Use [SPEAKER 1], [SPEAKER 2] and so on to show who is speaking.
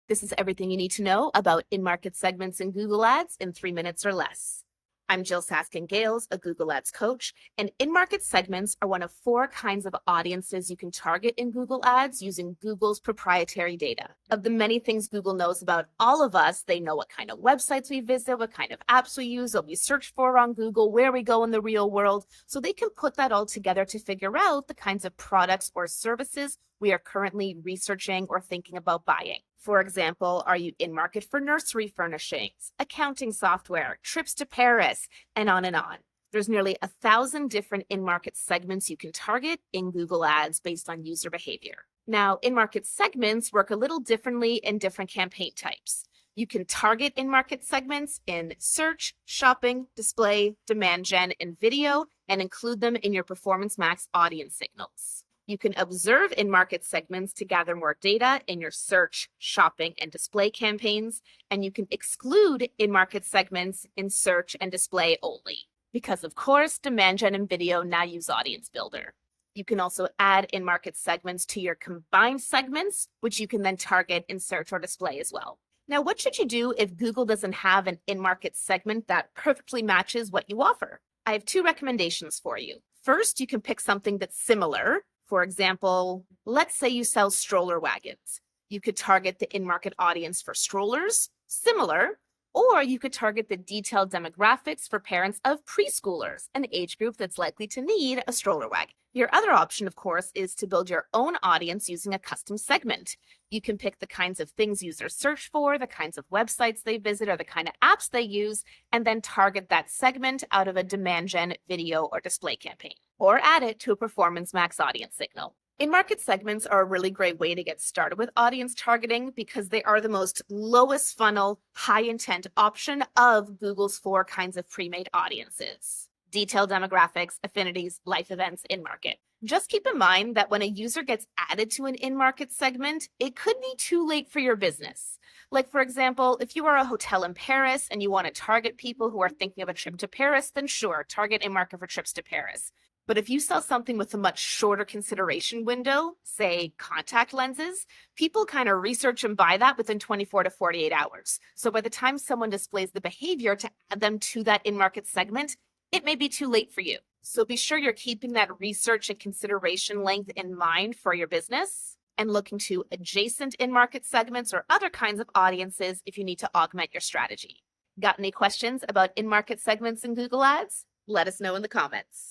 [SPEAKER 1] This is everything you need to know about in-market segments in Google Ads in 3 minutes or less. I'm Jill Saskin-Gales, a Google Ads coach, and in-market segments are one of 4 kinds of audiences you can target in Google Ads using Google's proprietary data. Of the many things Google knows about all of us, they know what kind of websites we visit, what kind of apps we use, what we search for on Google, where we go in the real world, so they can put that all together to figure out the kinds of products or services we are currently researching or thinking about buying. For example, are you in market for nursery furnishings, accounting software, trips to Paris, and on and on. There's nearly 1,000 different in-market segments you can target in Google Ads based on user behavior. Now, in-market segments work a little differently in different campaign types. You can target in-market segments in search, shopping, display, demand gen, and video, and include them in your Performance Max audience signals. You can observe in-market segments to gather more data in your search, shopping, and display campaigns, and you can exclude in-market segments in search and display only. Because of course, demand gen and video now use Audience Builder. You can also add in-market segments to your combined segments, which you can then target in search or display as well. Now, what should you do if Google doesn't have an in-market segment that perfectly matches what you offer? I have 2 recommendations for you. First, you can pick something that's similar. For example, let's say you sell stroller wagons. You could target the in-market audience for strollers, similar, or you could target the detailed demographics for parents of preschoolers, an age group that's likely to need a stroller wagon. Your other option, of course, is to build your own audience using a custom segment. You can pick the kinds of things users search for, the kinds of websites they visit, or the kind of apps they use, and then target that segment out of a demand gen video or display campaign, or add it to a Performance Max audience signal. In-market segments are a really great way to get started with audience targeting because they are the most lowest funnel, high intent option of Google's 4 kinds of pre-made audiences: detailed demographics, affinities, life events, in-market. Just keep in mind that when a user gets added to an in-market segment, it could be too late for your business. Like, for example, if you are a hotel in Paris and you want to target people who are thinking of a trip to Paris, then sure, target in-market for trips to Paris. But if you sell something with a much shorter consideration window, say contact lenses, people kind of research and buy that within 24 to 48 hours. So by the time someone displays the behavior to add them to that in-market segment, it may be too late for you. So be sure you're keeping that research and consideration length in mind for your business and looking to adjacent in-market segments or other kinds of audiences if you need to augment your strategy. Got any questions about in-market segments in Google Ads? Let us know in the comments.